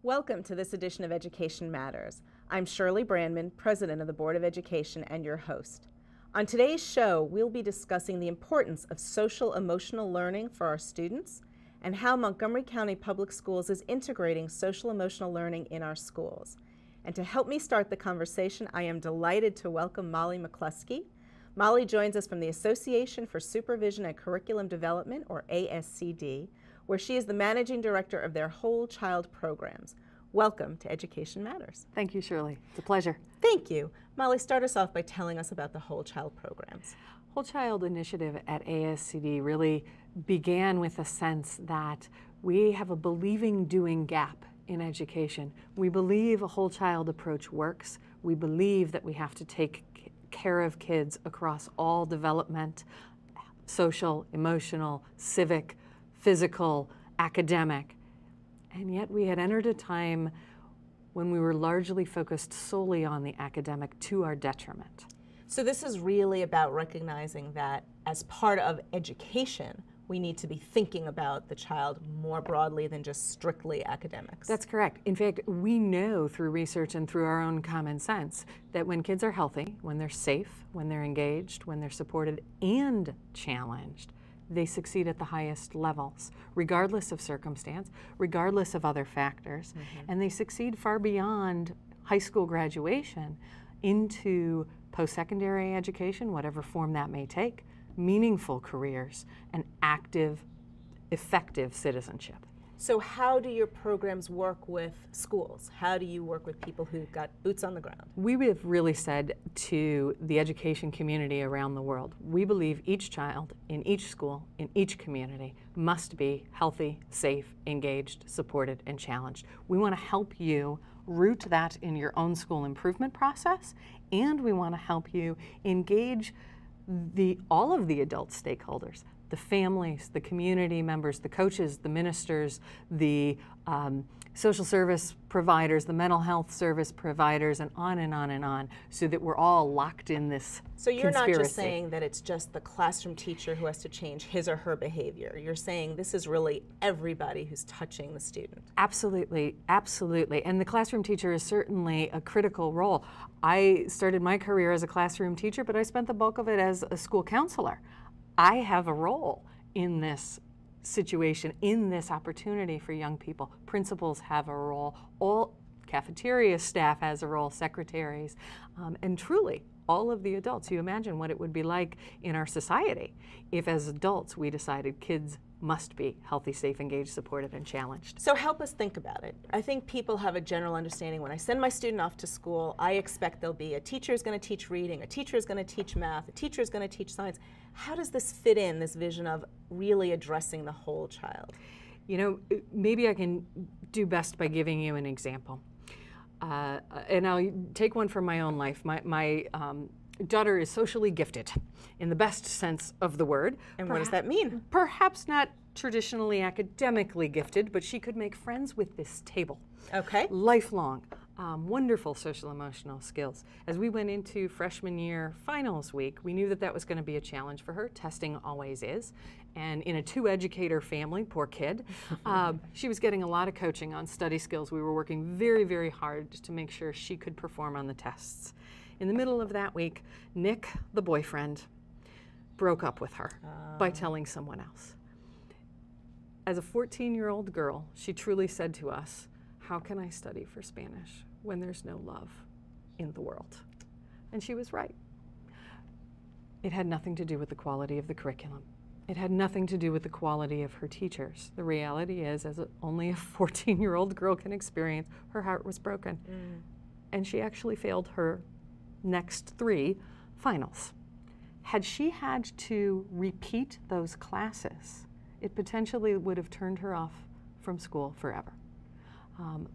Welcome to this edition of Education Matters. I'm Shirley Brandman, President of the Board of Education and your host. On today's show, we'll be discussing the importance of social-emotional learning for our students and how Montgomery County Public Schools is integrating social-emotional learning in our schools. And to help me start the conversation, I am delighted to welcome Molly McCloskey. Molly joins us from the Association for Supervision and Curriculum Development, or ASCD, where she is the Managing Director of their Whole Child programs. Welcome to Education Matters. Thank you, Shirley. It's a pleasure. Thank you. Molly, start us off by telling us about the Whole Child programs. Whole Child initiative at ASCD really began with a sense that we have a believing doing gap in education. We believe a whole child approach works. We believe that we have to take care of kids across all development, social, emotional, civic, physical, academic, and yet we had entered a time when we were largely focused solely on the academic to our detriment. So this is really about recognizing that as part of education, we need to be thinking about the child more broadly than just strictly academics. That's correct. In fact, we know through research and through our own common sense that when kids are healthy, when they're safe, when they're engaged, when they're supported and challenged, they succeed at the highest levels, regardless of circumstance, regardless of other factors, and they succeed far beyond high school graduation into post-secondary education, whatever form that may take, meaningful careers, and active, effective citizenship. So how do your programs work with schools? How do you work with people who've got boots on the ground? We have really said to the education community around the world, we believe each child in each school, in each community, must be healthy, safe, engaged, supported, and challenged. We want to help you root that in your own school improvement process, and we want to help you engage all of the adult stakeholders, the families, the community members, the coaches, the ministers, the social service providers, the mental health service providers, and on and on and on, so that we're all locked in this So you're conspiracy. not just saying that it's just the classroom teacher who has to change his or her behavior. You're saying this is really everybody who's touching the student. Absolutely, absolutely. And the classroom teacher is certainly a critical role. I started my career as a classroom teacher, but I spent the bulk of it as a school counselor. I have a role in this situation, in this opportunity for young people. Principals have a role, all cafeteria staff has a role, secretaries, and truly all of the adults. You imagine what it would be like in our society if as adults we decided kids must be healthy, safe, engaged, supported, and challenged. So help us think about it. I think people have a general understanding when I send my student off to school, I expect there'll be a teacher is going to teach reading, a teacher is going to teach math, a teacher is going to teach science. How does this fit in, this vision of really addressing the whole child? You know, maybe I can do best by giving you an example. And I'll take one from my own life. My daughter is socially gifted in the best sense of the word. And what does that mean? Perhaps not traditionally academically gifted, but she could make friends with this table. Okay. Lifelong. Wonderful social emotional skills. As we went into freshman year finals week, we knew that that was going to be a challenge for her. Testing always is. And in a two-educator family, poor kid, she was getting a lot of coaching on study skills. We were working very, very hard to make sure she could perform on the tests. In the middle of that week, Nick, the boyfriend, broke up with her by telling someone else. As a 14-year-old girl, she truly said to us, "How can I study for Spanish when there's no love in the world?" And she was right. It had nothing to do with the quality of the curriculum. It had nothing to do with the quality of her teachers. The reality is, as only a 14-year-old girl can experience, her heart was broken. And she actually failed her next 3 finals. Had she had to repeat those classes, it potentially would have turned her off from school forever.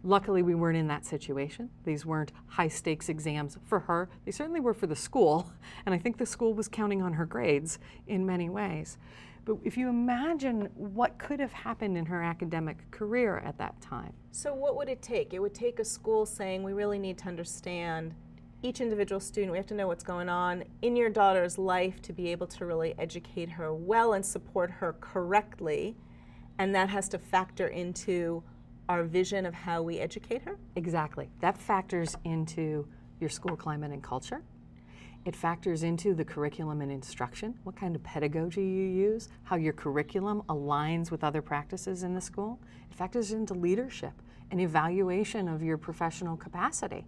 Luckily, we weren't in that situation. These weren't high-stakes exams for her. They certainly were for the school, and I think the school was counting on her grades in many ways. But if you imagine what could have happened in her academic career at that time. So what would it take? It would take a school saying, we really need to understand each individual student. We have to know what's going on in your daughter's life to be able to really educate her well and support her correctly. And that has to factor into our vision of how we educate her? Exactly. That factors into your school climate and culture. It factors into the curriculum and instruction, what kind of pedagogy you use, how your curriculum aligns with other practices in the school. It factors into leadership and evaluation of your professional capacity.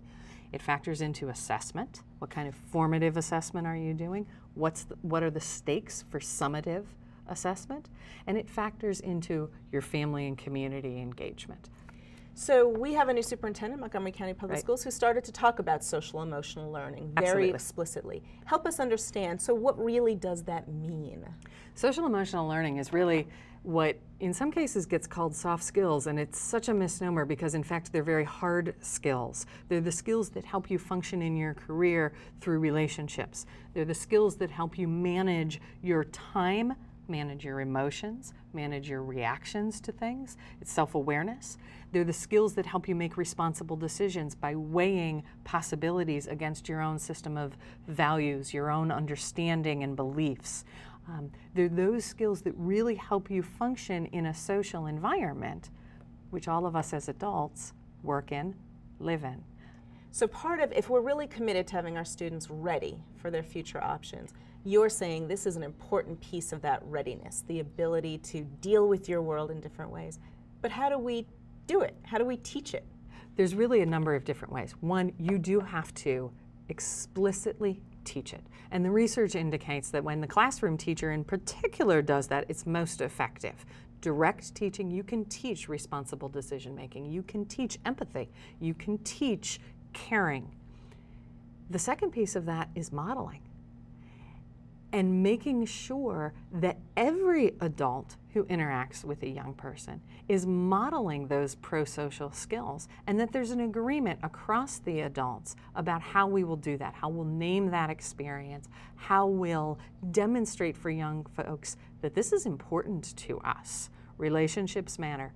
It factors into assessment. What kind of formative assessment are you doing? What are the stakes for summative assessment? And it factors into your family and community engagement. So we have a new superintendent, Montgomery County Public Right. Schools, who started to talk about social emotional learning very Absolutely. explicitly. Help us understand, so what really does that mean? Social emotional learning is really what in some cases gets called soft skills, and it's such a misnomer because in fact they're very hard skills. They're the skills that help you function in your career through relationships. They're the skills that help you manage your time, manage your emotions, manage your reactions to things. It's self-awareness. They're the skills that help you make responsible decisions by weighing possibilities against your own system of values, your own understanding and beliefs. They're those skills that really help you function in a social environment, which all of us as adults work in, live in. So part of, if we're really committed to having our students ready for their future options, you're saying this is an important piece of that readiness, the ability to deal with your world in different ways. But how do we do it? How do we teach it? There's really a number of different ways. One, you do have to explicitly teach it. And the research indicates that when the classroom teacher in particular does that, it's most effective. Direct teaching, you can teach responsible decision making, you can teach empathy, you can teach caring. The second piece of that is modeling and making sure that every adult who interacts with a young person is modeling those pro-social skills, and that there's an agreement across the adults about how we will do that, how we'll name that experience, how we'll demonstrate for young folks that this is important to us. Relationships matter.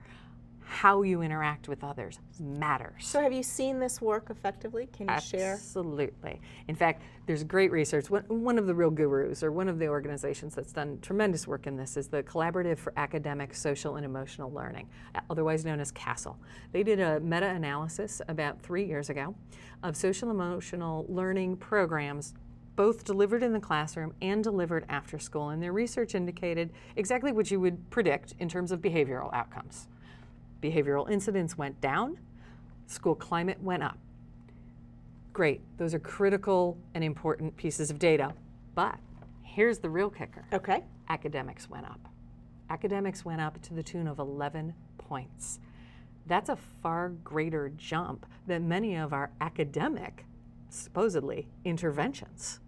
How you interact with others matters. So have you seen this work effectively? Can you share? Absolutely. In fact, there's great research. One of the real gurus, or one of the organizations that's done tremendous work in this, is the Collaborative for Academic, Social, and Emotional Learning, otherwise known as CASEL. They did a meta-analysis about 3 years ago of social emotional learning programs, both delivered in the classroom and delivered after school. And their research indicated exactly what you would predict in terms of behavioral outcomes. Behavioral incidents went down, school climate went up. Great, those are critical and important pieces of data, but here's the real kicker. Okay. Academics went up. Academics went up to the tune of 11 points. That's a far greater jump than many of our academic, supposedly, interventions.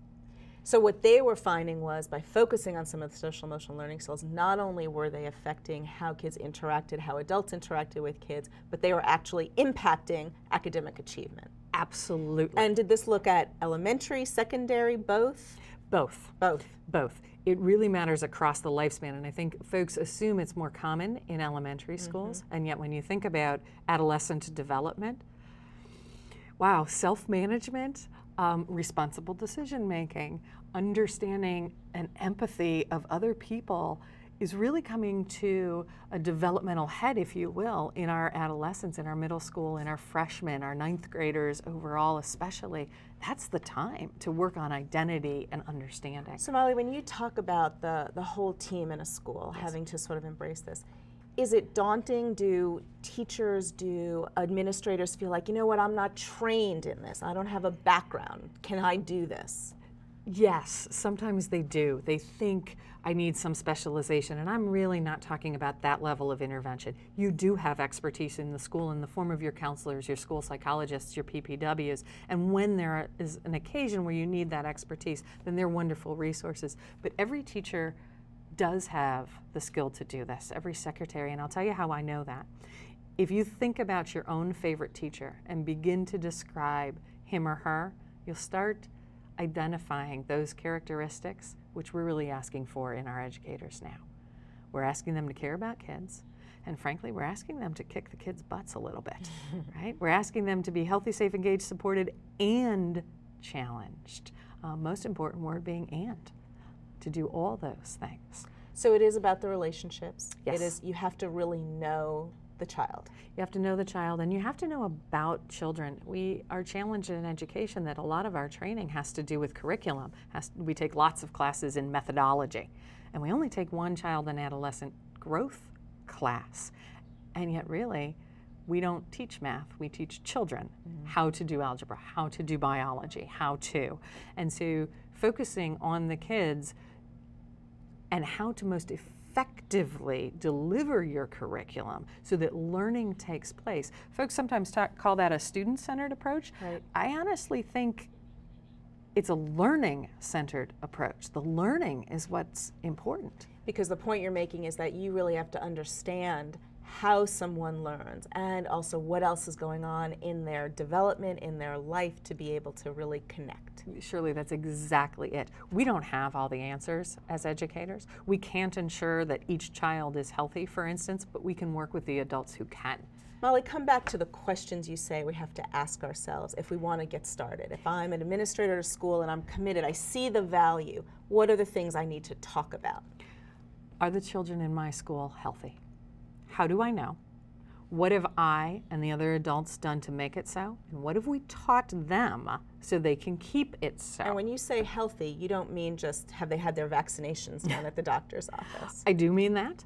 So what they were finding was, by focusing on some of the social emotional learning skills, not only were they affecting how kids interacted, how adults interacted with kids, but they were actually impacting academic achievement. Absolutely. And did this look at elementary, secondary, both? Both. Both. Both. It really matters across the lifespan, and I think folks assume it's more common in elementary schools, and yet when you think about adolescent development, wow, self-management, responsible decision making, understanding and empathy of other people is really coming to a developmental head, if you will, in our adolescents, in our middle school, in our freshmen, our ninth graders overall especially. That's the time to work on identity and understanding. So Molly, when you talk about the whole team in a school having to sort of embrace this, is it daunting? Do teachers, do administrators feel like, you know what, I'm not trained in this. I don't have a background. Can I do this? Yes, sometimes they do. They think I need some specialization, and I'm really not talking about that level of intervention. You do have expertise in the school in the form of your counselors, your school psychologists, your PPWs, and when there is an occasion where you need that expertise, then they're wonderful resources. But every teacher does have the skill to do this, every secretary, and I'll tell you how I know that. If you think about your own favorite teacher and begin to describe him or her, you'll start identifying those characteristics which we're really asking for in our educators now. We're asking them to care about kids, and frankly, we're asking them to kick the kids' butts a little bit, right? We're asking them to be healthy, safe, engaged, supported, and challenged. Most important word being and. To do all those things. So it is about the relationships. Yes. It is, you have to really know the child. You have to know the child, and you have to know about children. We are challenged in education that a lot of our training has to do with curriculum. We take lots of classes in methodology, and we only take one child and adolescent growth class. And yet really, we don't teach math, we teach children how to do algebra, how to do biology, And so focusing on the kids and how to most effectively deliver your curriculum so that learning takes place. Folks sometimes call that a student-centered approach. Right. I honestly think it's a learning-centered approach. The learning is what's important. Because the point you're making is that you really have to understand how someone learns and also what else is going on in their development, in their life, to be able to really connect. Shirley, that's exactly it. We don't have all the answers as educators. We can't ensure that each child is healthy, for instance, but we can work with the adults who can. Molly, come back to the questions you say we have to ask ourselves if we want to get started. If I'm an administrator at a school and I'm committed, I see the value, what are the things I need to talk about? Are the children in my school healthy? How do I know? What have I and the other adults done to make it so? And what have we taught them so they can keep it so? And when you say healthy, you don't mean just have they had their vaccinations done at the doctor's office. I do mean that.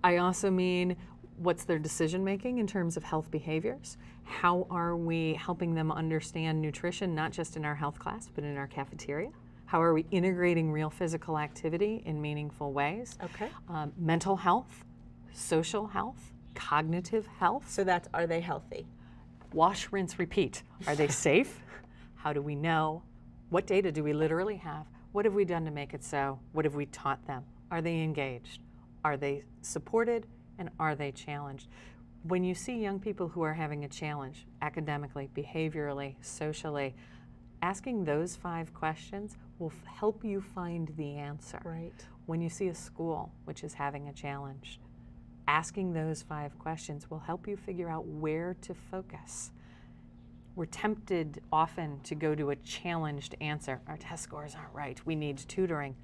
I also mean what's their decision making in terms of health behaviors? How are we helping them understand nutrition, not just in our health class, but in our cafeteria? How are we integrating real physical activity in meaningful ways? Okay. Mental health, social health, cognitive health. So that's, are they healthy? Wash, rinse, repeat. Are they safe? How do we know? What data do we literally have? What have we done to make it so? What have we taught them? Are they engaged? Are they supported? And are they challenged? When you see young people who are having a challenge, academically, behaviorally, socially, asking those 5 questions will help you find the answer. Right. When you see a school which is having a challenge, asking those 5 questions will help you figure out where to focus. We're tempted often to go to a challenged answer. Our test scores aren't right. We need tutoring.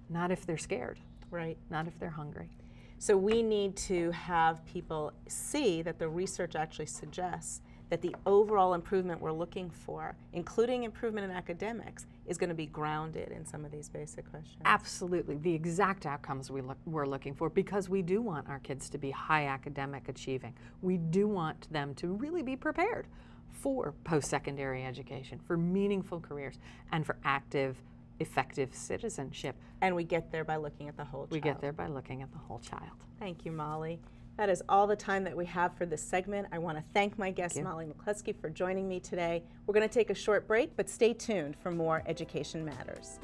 Not if they're scared. Right. Not if they're hungry. So we need to have people see that the research actually suggests that the overall improvement we're looking for, including improvement in academics, is going to be grounded in some of these basic questions. Absolutely. The exact outcomes we're looking for, because we do want our kids to be high academic achieving. We do want them to really be prepared for post-secondary education, for meaningful careers, and for active, effective citizenship. And we get there by looking at the whole child. We get there by looking at the whole child. Thank you, Molly. That is all the time that we have for this segment. I want to thank my guest, Molly McCloskey, for joining me today. We're going to take a short break, but stay tuned for more Education Matters.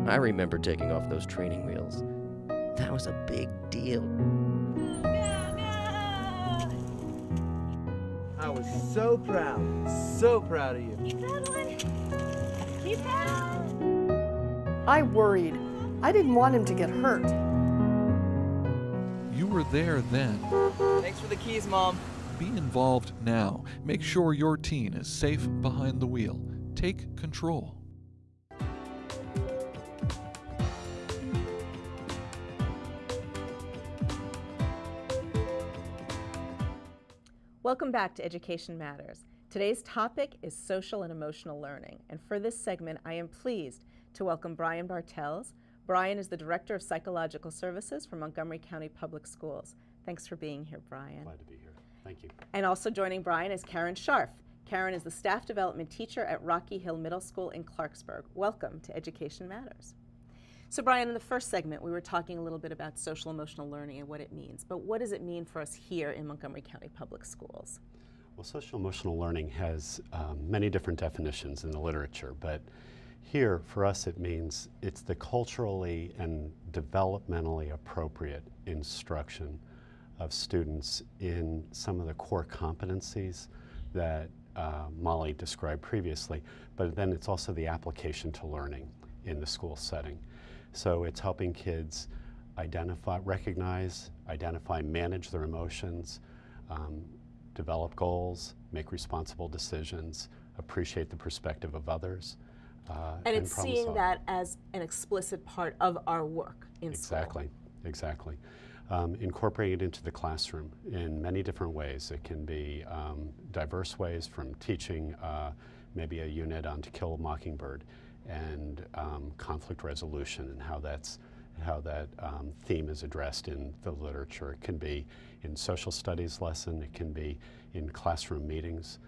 I remember taking off those training wheels. That was a big deal. I was so proud of you. Keep pedaling. Keep pedaling. I worried. I didn't want him to get hurt. You were there then. Thanks for the keys, Mom. Be involved now. Make sure your teen is safe behind the wheel. Take control. Welcome back to Education Matters. Today's topic is social and emotional learning, and for this segment I am pleased to welcome Brian Bartels. Brian is the Director of Psychological Services for Montgomery County Public Schools. Thanks for being here, Brian. Glad to be here. Thank you. And also joining Brian is Karen Scharff. Karen is the Staff Development Teacher at Rocky Hill Middle School in Clarksburg. Welcome to Education Matters. So Brian, in the first segment we were talking a little bit about social emotional learning and what it means, but what does it mean for us here in Montgomery County Public Schools? Well, social emotional learning has many different definitions in the literature, but here for us it means it's the culturally and developmentally appropriate instruction of students in some of the core competencies that Molly described previously, but then it's also the application to learning in the school setting. So it's helping kids recognize, manage their emotions, develop goals, make responsible decisions, appreciate the perspective of others, And it's problem seeing solving. that as an explicit part of our work in school. Exactly. Incorporating it into the classroom in many different ways. It can be diverse ways, from teaching maybe a unit on To Kill a Mockingbird and conflict resolution and how that theme is addressed in the literature. It can be in social studies lesson. It can be in classroom meetings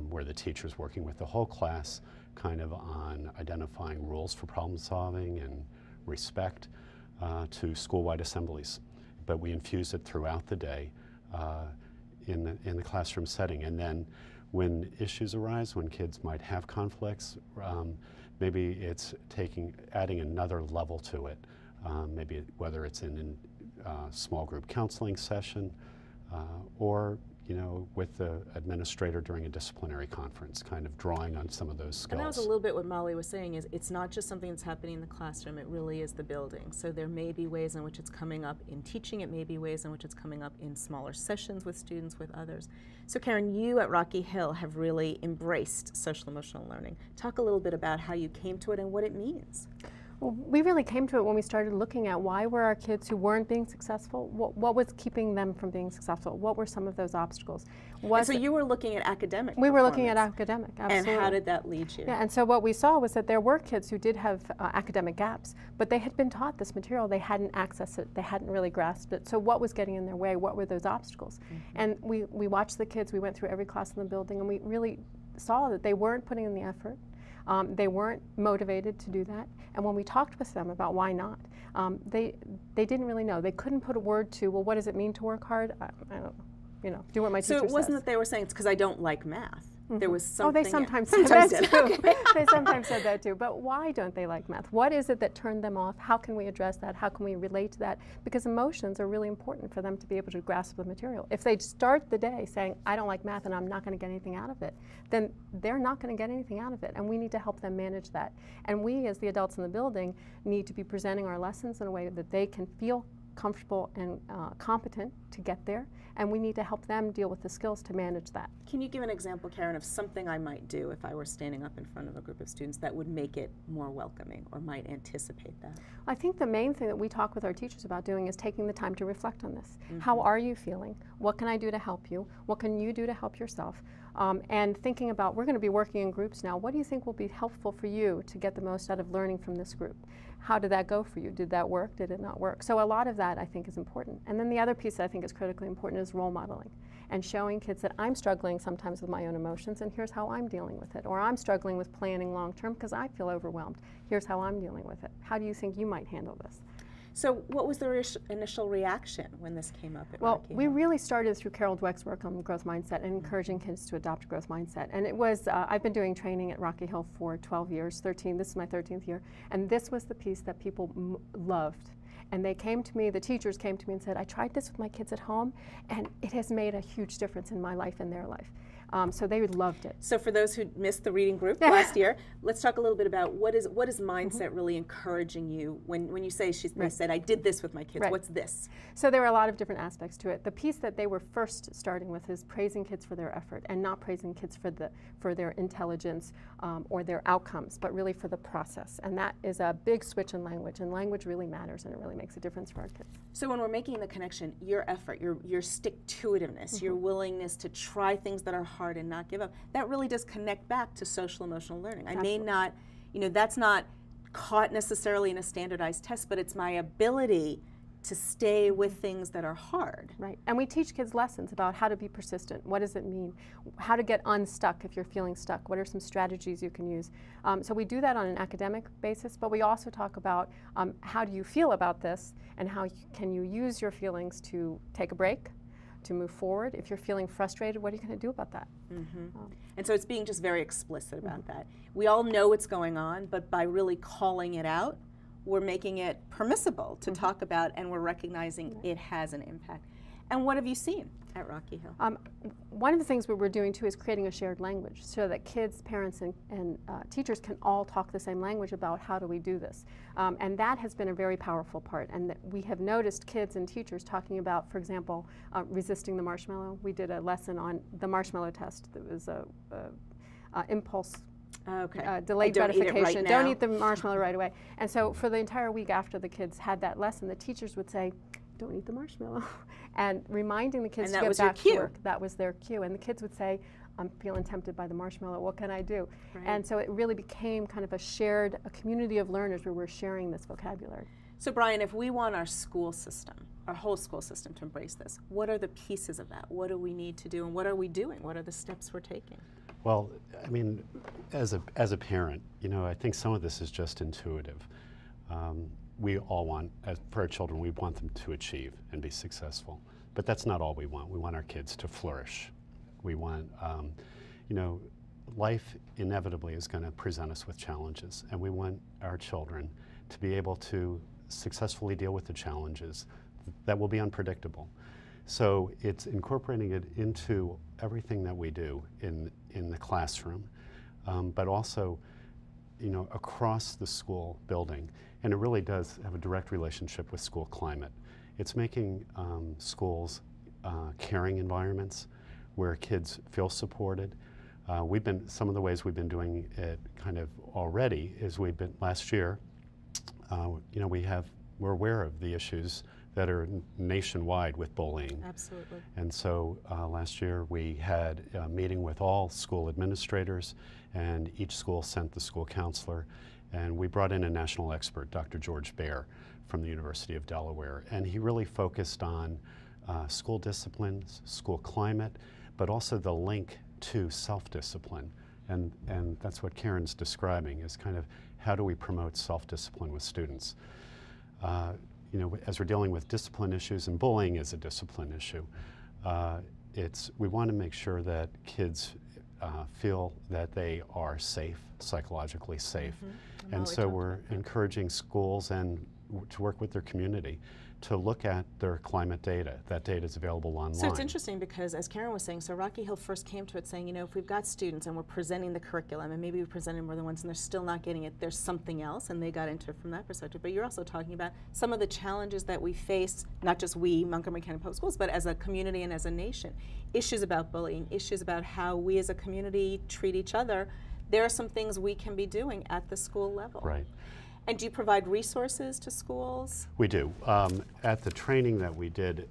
where the teacher's working with the whole class kind of on identifying rules for problem solving and respect, to school-wide assemblies. But we infuse it throughout the day in the classroom setting. And then when issues arise, when kids might have conflicts, maybe it's adding another level to it. Maybe whether it's in a small group counseling session or with the administrator during a disciplinary conference, kind of drawing on some of those skills. And that was a little bit what Molly was saying, is it's not just something that's happening in the classroom, it really is the building. So there may be ways in which it's coming up in teaching, it may be ways in which it's coming up in smaller sessions with students, with others. So Karen, you at Rocky Hill have really embraced social emotional learning. Talk a little bit about how you came to it and what it means. Well, we really came to it when we started looking at why were our kids who weren't being successful, what was keeping them from being successful? What were some of those obstacles? And so you were looking at academic We were looking at academic, absolutely. And how did that lead you? Yeah, and so what we saw was that there were kids who did have academic gaps, but they had been taught this material, they hadn't accessed it, they hadn't really grasped it. So what was getting in their way? What were those obstacles? And we watched the kids, we went through every class in the building, and we really saw that they weren't putting in the effort. They weren't motivated to do that, and when we talked with them about why not, they didn't really know. They couldn't put a word to, well, what does it mean to work hard? I don't, do what my teacher says. So it wasn't that they were saying it's because I don't like math. There was something. Oh, they sometimes said that too. They sometimes said that too. But why don't they like math? What is it that turned them off? How can we address that? How can we relate to that? Because emotions are really important for them to be able to grasp the material. If they start the day saying, I don't like math and I'm not going to get anything out of it, then they're not going to get anything out of it. And we need to help them manage that. And we, as the adults in the building, need to be presenting our lessons in a way that they can feel comfortable and competent to get there, and we need to help them deal with the skills to manage that. Can you give an example, Karen, of something I might do if I were standing up in front of a group of students that would make it more welcoming or might anticipate that? I think the main thing that we talk with our teachers about doing is taking the time to reflect on this. How are you feeling? What can I do to help you? What can you do to help yourself? And thinking about, we're going to be working in groups now, what do you think will be helpful for you to get the most out of learning from this group? How did that go for you? Did that work? Did it not work? So a lot of that I think is important. And then the other piece that I think is critically important is role modeling and showing kids that I'm struggling sometimes with my own emotions and here's how I'm dealing with it. Or I'm struggling with planning long term because I feel overwhelmed. Here's how I'm dealing with it. How do you think you might handle this? So what was the initial reaction when this came up at Rocky Hill? We really started through Carol Dweck's work on growth mindset and encouraging kids to adopt a growth mindset. And it was, I've been doing training at Rocky Hill for 12 years, this is my 13th year, and this was the piece that people loved. And they came to me, the teachers came to me and said, I tried this with my kids at home, and it has made a huge difference in my life and their life. So they loved it. So for those who missed the reading group last year, let's talk a little bit about what is mindset really encouraging you when you say they said, I did this with my kids, what's this? So there were a lot of different aspects to it. The piece that they were first starting with is praising kids for their effort and not praising kids for their intelligence or their outcomes, but really for the process. And that is a big switch in language, and language really matters and it really makes a difference for our kids. So when we're making the connection, your effort, your stick-to-itiveness, your willingness to try things that are hard and not give up, that really does connect back to social emotional learning. Absolutely. I may not, that's not caught necessarily in a standardized test, but it's my ability to stay with things that are hard. Right, and we teach kids lessons about how to be persistent. What does it mean? How to get unstuck if you're feeling stuck. What are some strategies you can use? So we do that on an academic basis, but we also talk about how do you feel about this and how can you use your feelings to take a break, to move forward. If you're feeling frustrated, what are you going to do about that? And so it's being just very explicit about that. We all know what's going on, but by really calling it out, we're making it permissible to talk about, and we're recognizing it has an impact. And what have you seen at Rocky Hill? One of the things we're doing too is creating a shared language so that kids, parents, and teachers can all talk the same language about how do we do this. And that has been a very powerful part. And that we have noticed kids and teachers talking about, for example, resisting the marshmallow. We did a lesson on the marshmallow test. That was a impulse Okay. Delayed Don't eat it right gratification. now. Don't eat the marshmallow right away. And so for the entire week after the kids had that lesson, the teachers would say, don't eat the marshmallow. And reminding the kids And to that get was your back to cue. work. That was their cue. And the kids would say, I'm feeling tempted by the marshmallow. What can I do? Right. And so it really became kind of a community of learners where we're sharing this vocabulary. So Brian, if we want our school system, our whole school system to embrace this, what are the pieces of that? What do we need to do and what are we doing? What are the steps we're taking? Well, I mean, as a parent, you know, I think some of this is just intuitive. We all want, for our children, we want them to achieve and be successful. But that's not all we want. We want our kids to flourish. We want, you know, life inevitably is going to present us with challenges, and we want our children to be able to successfully deal with the challenges that will be unpredictable. So it's incorporating it into everything that we do in the classroom, but also, you know, across the school building. And it really does have a direct relationship with school climate. It's making schools caring environments where kids feel supported. Some of the ways we've been doing it kind of already is last year, you know, we're aware of the issues that are nationwide with bullying. Absolutely. And so last year we had a meeting with all school administrators, and each school sent the school counselor, and we brought in a national expert, Dr. George Baer from the University of Delaware, and he really focused on school disciplines, school climate, but also the link to self-discipline. And that's what Karen's describing, is kind of how do we promote self-discipline with students. You know, as we're dealing with discipline issues, and bullying is a discipline issue, we want to make sure that kids feel that they are safe, psychologically safe. Mm-hmm. And so we're encouraging schools and to work with their community to look at their climate data. That data is available online. So it's interesting because, as Karen was saying, so Rocky Hill first came to it saying, you know, if we've got students and we're presenting the curriculum, and maybe we presented more than once and they're still not getting it, there's something else, and they got into it from that perspective. But you're also talking about some of the challenges that we face, not just we, Montgomery County Public Schools, but as a community and as a nation. Issues about bullying, issues about how we as a community treat each other. There are some things we can be doing at the school level. Right. And do you provide resources to schools? We do. At the training that we did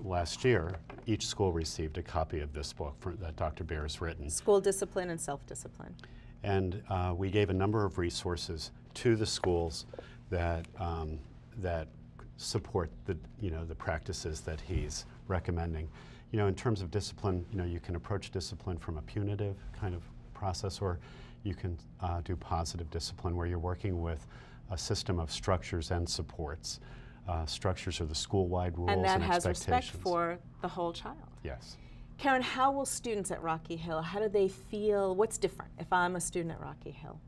last year, each school received a copy of this book that Dr. Baer has written. School discipline and self-discipline. And we gave a number of resources to the schools that support the practices that he's recommending. You know, in terms of discipline, you know, you can approach discipline from a punitive kind of process, or you can do positive discipline where you're working with a system of structures and supports. Structures are the school-wide rules and that has expectations. respect for the whole child. Yes. Karen, how will students at Rocky Hill, how do they feel, what's different if I'm a student at Rocky Hill?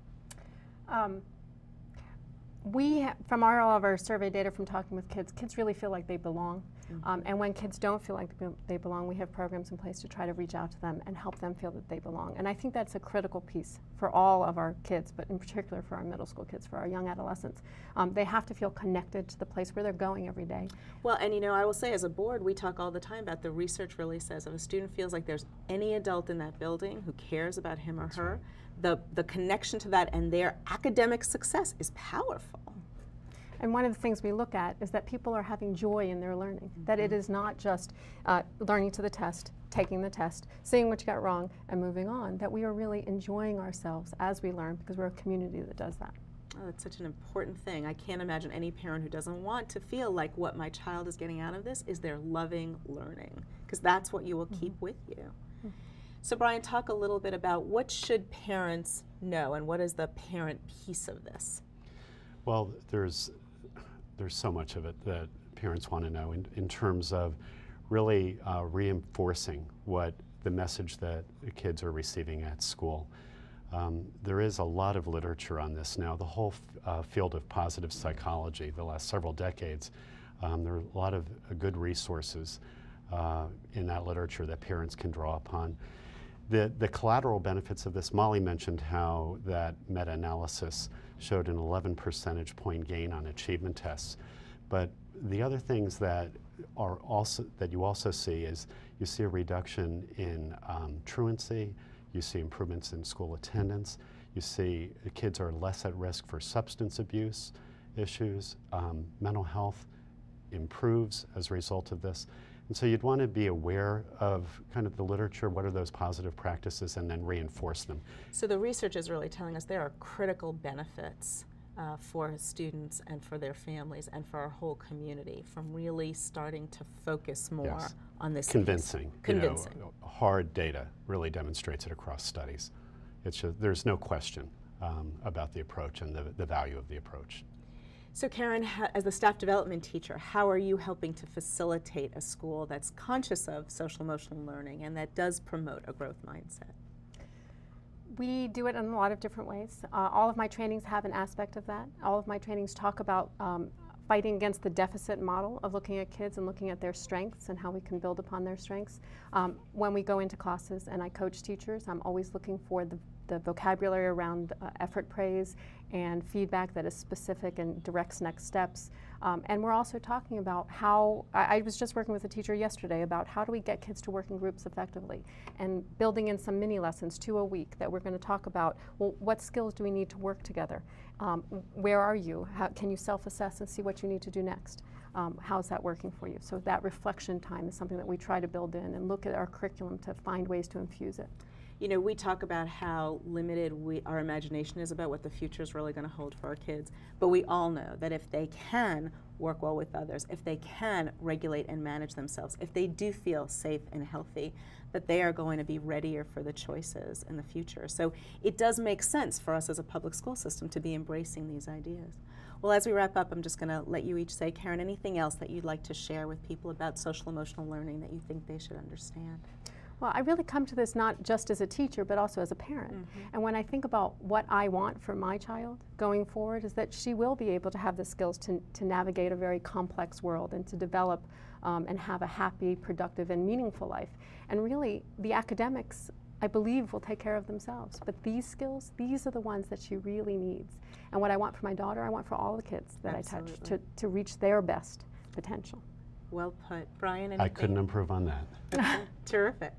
From all of our survey data from talking with kids really feel like they belong. And when kids don't feel like they belong, we have programs in place to try to reach out to them and help them feel that they belong. And I think that's a critical piece for all of our kids, but in particular for our middle school kids, for our young adolescents. They have to feel connected to the place where they're going every day. Well, and you know, I will say as a board, we talk all the time about the research really says if a student feels like there's any adult in that building who cares about him or her, the connection to that and their academic success is powerful. And one of the things we look at is that people are having joy in their learning, that it is not just learning to the test, taking the test, seeing what you got wrong, and moving on, that we are really enjoying ourselves as we learn because we're a community that does that. Oh, that's such an important thing. I can't imagine any parent who doesn't want to feel like what my child is getting out of this is they're loving learning, because that's what you will keep with you. So Brian, talk a little bit about what should parents know and what is the parent piece of this? Well, there's so much of it that parents want to know in terms of really reinforcing what the message that the kids are receiving at school. There is a lot of literature on this now. The whole field of positive psychology, the last several decades, there are a lot of good resources in that literature that parents can draw upon. The collateral benefits of this, Molly mentioned how that meta-analysis showed an 11 percentage point gain on achievement tests. But the other things that you also see is you see a reduction in truancy, You see improvements in school attendance. You see kids are less at risk for substance abuse issues. Mental health improves as a result of this. And so you'd want to be aware of kind of the literature, what are those positive practices, and then reinforce them. So the research is really telling us there are critical benefits for students and for their families and for our whole community from really starting to focus more on this. Convincing. Convincing. You know, hard data really demonstrates it across studies. It's just, there's no question about the approach and the value of the approach. So Karen, as the staff development teacher, how are you helping to facilitate a school that's conscious of social emotional learning and that does promote a growth mindset? We do it in a lot of different ways. All of my trainings have an aspect of that. All of my trainings talk about fighting against the deficit model of looking at kids and looking at their strengths and how we can build upon their strengths. When we go into classes and I coach teachers, I'm always looking for the vocabulary around effort praise and feedback that is specific and directs next steps. And we're also talking about how, I was just working with a teacher yesterday about how do we get kids to work in groups effectively and building in some mini lessons, 2 a week, that we're going to talk about, well, what skills do we need to work together? Where are you? How, can you self-assess and see what you need to do next? How's that working for you? So that reflection time is something that we try to build in and look at our curriculum to find ways to infuse it. You know, we talk about how limited our imagination is about what the future is really going to hold for our kids, but we all know that if they can work well with others, if they can regulate and manage themselves, if they do feel safe and healthy, that they are going to be readier for the choices in the future. So it does make sense for us as a public school system to be embracing these ideas. Well, as we wrap up, I'm just going to let you each say, Karen, anything else that you'd like to share with people about social emotional learning that you think they should understand? Well, I really come to this not just as a teacher, but also as a parent. And when I think about what I want for my child going forward is that she will be able to have the skills to navigate a very complex world and to develop and have a happy, productive, and meaningful life. And really, the academics, I believe, will take care of themselves. But these skills, these are the ones that she really needs. And what I want for my daughter, I want for all the kids that I touch to reach their best potential. Well put. Brian, anything? I couldn't improve on that. Terrific.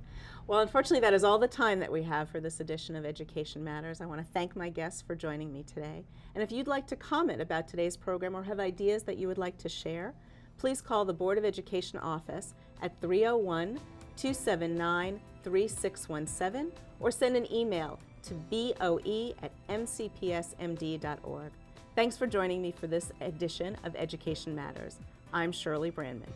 Well, unfortunately, that is all the time that we have for this edition of Education Matters. I want to thank my guests for joining me today. And if you'd like to comment about today's program or have ideas that you would like to share, please call the Board of Education office at 301-279-3617 or send an email to boe@mcpsmd.org. Thanks for joining me for this edition of Education Matters. I'm Shirley Brandman.